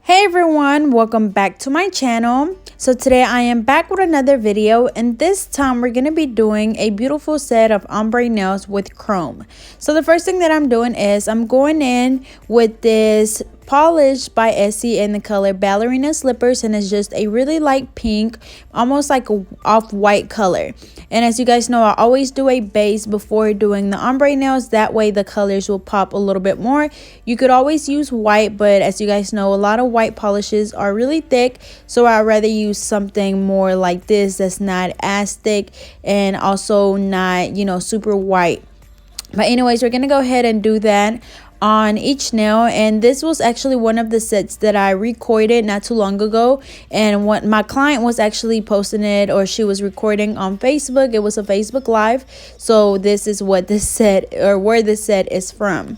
Hey everyone, welcome back to my channel. So today I am back with another video, and this time we're going to be doing a beautiful set of ombre nails with chrome. So the first thing that I'm doing is I'm going in with this polish by Essie in the color Ballerina Slippers, and it's just a really light pink, almost like a off-white color. And as you guys know, I always do a base before doing the ombre nails, that way the colors will pop a little bit more. You could always use white, but as you guys know, a lot of white polishes are really thick, so I'd rather use something more like this that's not as thick and also not, super white. But anyways, we're gonna go ahead and do that on each nail, and this was actually one of the sets that I recorded not too long ago, and what my client was actually posting it, or she was recording on Facebook. It was a Facebook Live, so this is what this set, or where this set is from.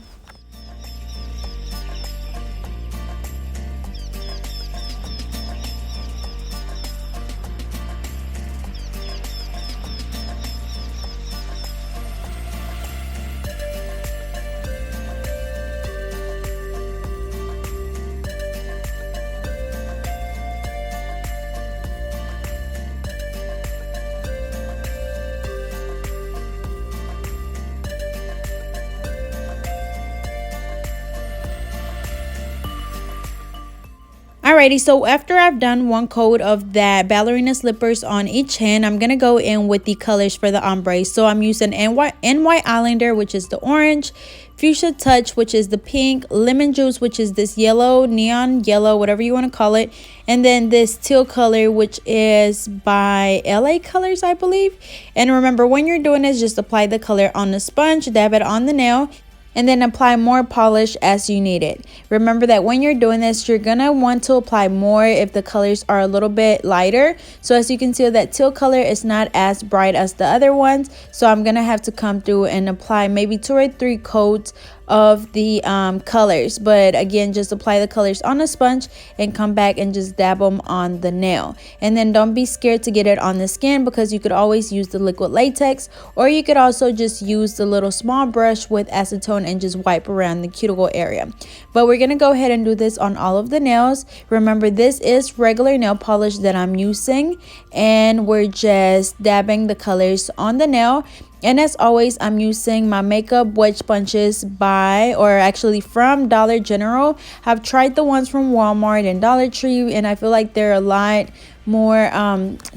Alrighty, so after I've done one coat of that Ballerina Slippers on each hand, I'm going to go in with the colors for the ombre. So I'm using NY Islander, which is the orange, Fuchsia Touch, which is the pink, Lemon Juice, which is this yellow, neon yellow, whatever you want to call it, and then this teal color, which is by LA Colors, I believe. And remember, when you're doing this, just apply the color on the sponge, dab it on the nail, and then apply more polish as you need it. Remember that when you're doing this, you're gonna want to apply more if the colors are a little bit lighter. So as you can see, that teal color is not as bright as the other ones, so I'm gonna have to come through and apply maybe 2 or 3 coats of the colors. But again, just apply the colors on a sponge and come back and just dab them on the nail. And then don't be scared to get it on the skin, because you could always use the liquid latex, or you could also just use the little small brush with acetone and just wipe around the cuticle area. But we're gonna go ahead and do this on all of the nails. Remember, this is regular nail polish that I'm using, and we're just dabbing the colors on the nail. And as always, I'm using my makeup wedge sponges from Dollar General. I've tried the ones from Walmart and Dollar Tree, and I feel like they're a lot more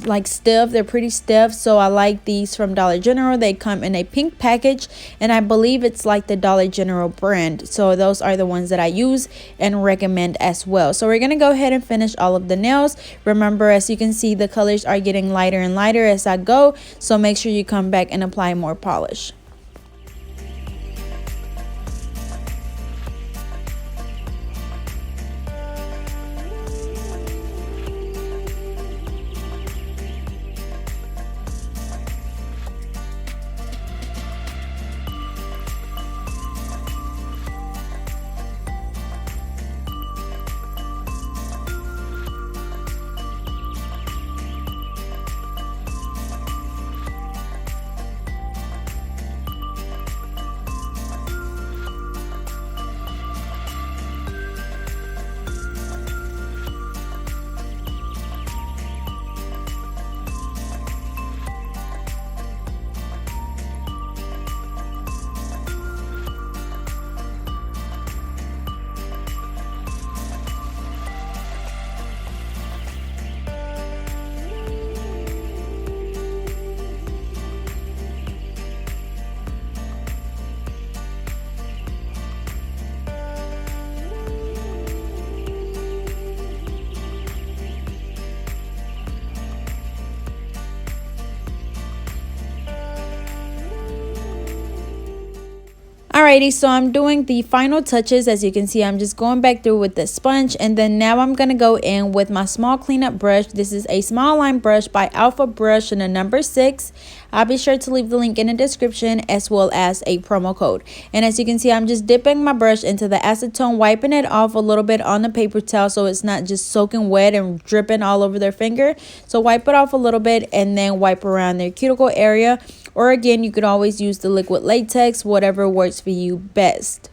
like stiff. They're pretty stiff, so I like these from Dollar General. They come in a pink package, and I believe it's like the Dollar General brand, so those are the ones that I use and recommend as well. So we're gonna go ahead and finish all of the nails. Remember, as you can see, the colors are getting lighter and lighter as I go, so make sure you come back and apply more polish. Alrighty, so I'm doing the final touches. As you can see, I'm just going back through with the sponge, and then now I'm going to go in with my small cleanup brush. This is a small line brush by Alpha Brush in the number 6. I'll be sure to leave the link in the description, as well as a promo code. And as you can see, I'm just dipping my brush into the acetone, wiping it off a little bit on the paper towel so it's not just soaking wet and dripping all over their finger. So wipe it off a little bit and then wipe around their cuticle area. Or again, you could always use the liquid latex, whatever works for you best.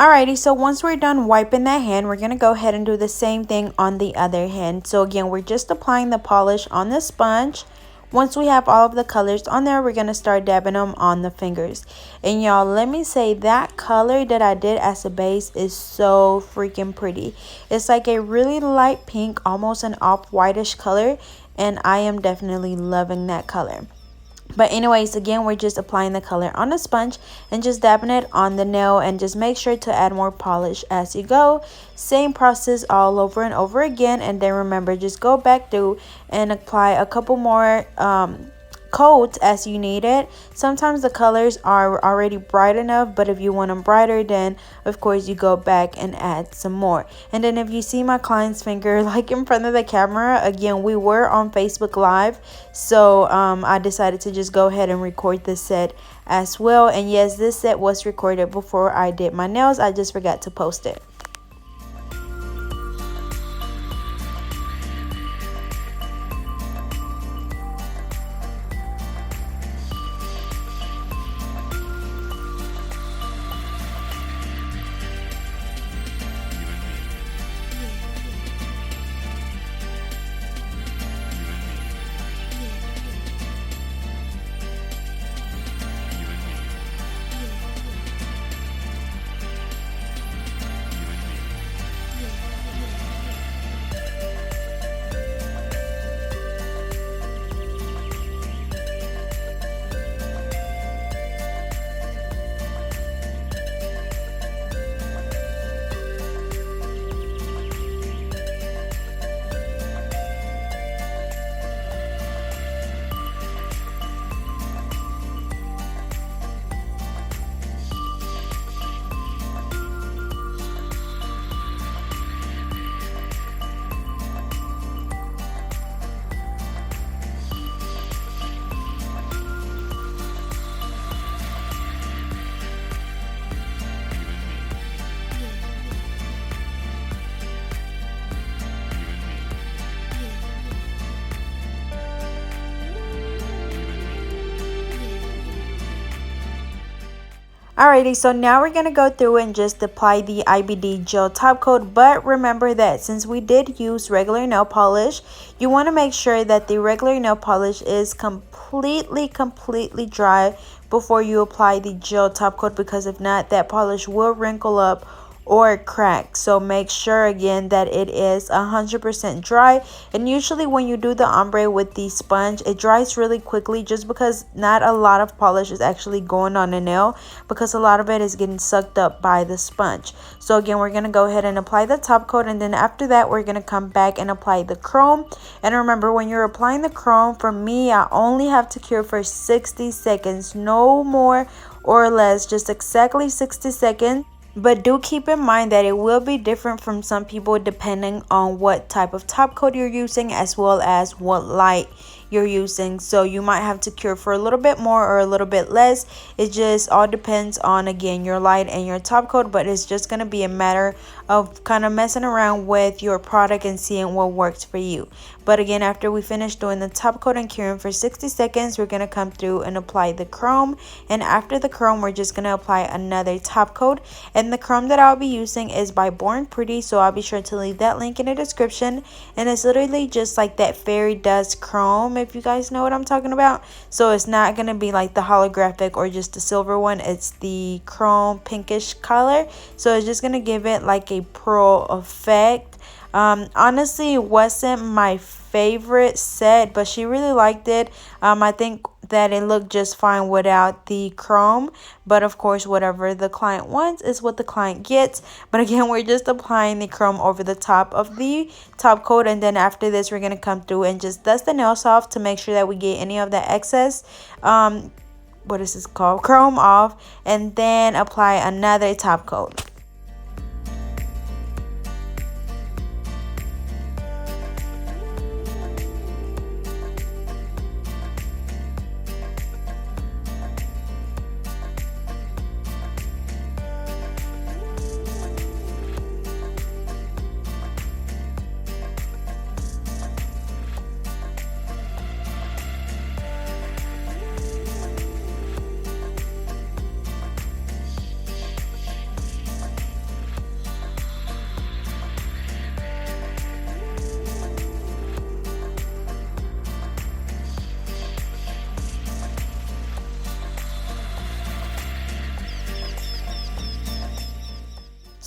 Alrighty, so once we're done wiping that hand, we're going to go ahead and do the same thing on the other hand. So again, we're just applying the polish on the sponge. Once we have all of the colors on there, we're going to start dabbing them on the fingers. And y'all, let me say that color that I did as a base is so freaking pretty. It's like a really light pink, almost an off-whitish color. And I am definitely loving that color. But anyways, again, we're just applying the color on the sponge and just dabbing it on the nail, and just make sure to add more polish as you go. Same process all over and over again. And then remember, just go back through and apply a couple more coats as you need it. Sometimes the colors are already bright enough, but if you want them brighter, then of course you go back and add some more. And then if you see my client's finger like in front of the camera, again, we were on Facebook Live, so I decided to just go ahead and record this set as well. And yes, this set was recorded before I did my nails. I just forgot to post it. Alrighty, so now we're going to go through and just apply the IBD gel top coat. But remember that since we did use regular nail polish, you want to make sure that the regular nail polish is completely dry before you apply the gel top coat, because if not, that polish will wrinkle up or crack. So make sure again that it is 100% dry. And usually when you do the ombre with the sponge, it dries really quickly, just because not a lot of polish is actually going on the nail, because a lot of it is getting sucked up by the sponge. So again, we're going to go ahead and apply the top coat, and then after that we're going to come back and apply the chrome. And remember, when you're applying the chrome, for me, I only have to cure for 60 seconds, no more or less, just exactly 60 seconds. But do keep in mind that it will be different from some people depending on what type of top coat you're using, as well as what light you're using. So you might have to cure for a little bit more or a little bit less. It just all depends on, again, your light and your top coat. But it's just going to be a matter of kind of messing around with your product and seeing what works for you. But again, after we finish doing the top coat and curing for 60 seconds, we're going to come through and apply the chrome. And after the chrome, we're just going to apply another top coat. And the chrome that I'll be using is by Born Pretty, so I'll be sure to leave that link in the description. And it's literally just like that fairy dust chrome, if you guys know what I'm talking about. So it's not going to be like the holographic or just the silver one. It's the chrome pinkish color. So it's just going to give it like a pearl effect. Honestly, it wasn't my favorite set, but she really liked it. I think that it looked just fine without the chrome, but of course whatever the client wants is what the client gets. But again, we're just applying the chrome over the top of the top coat, and then after this we're going to come through and just dust the nails off to make sure that we get any of the excess what is this called, chrome off, and then apply another top coat.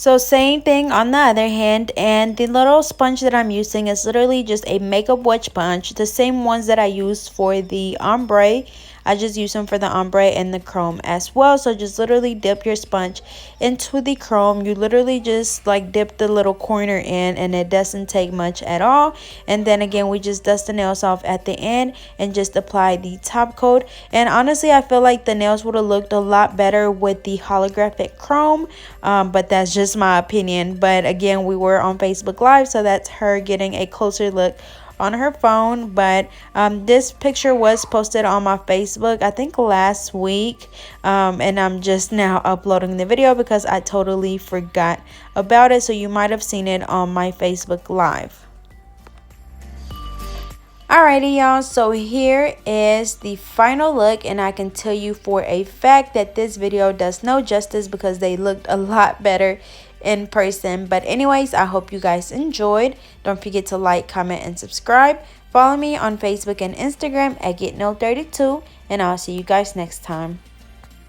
So same thing on the other hand, and the little sponge that I'm using is literally just a makeup wedge sponge, the same ones that I use for the ombre. I just use them for the ombre and the chrome as well. So just literally dip your sponge into the chrome. You literally just like dip the little corner in, and it doesn't take much at all. And then again, we just dust the nails off at the end and just apply the top coat. And honestly, I feel like the nails would have looked a lot better with the holographic chrome, but that's just my opinion. But again, we were on Facebook Live, so that's her getting a closer look on her phone. But this picture was posted on my Facebook I think last week, and I'm just now uploading the video because I totally forgot about it, so you might have seen it on my Facebook Live. Alrighty y'all, so here is the final look, and I can tell you for a fact that this video does no justice because they looked a lot better in person. But anyways, I hope you guys enjoyed. Don't forget to like, comment, and subscribe. Follow me on Facebook and Instagram at GetNailed32, and I'll see you guys next time.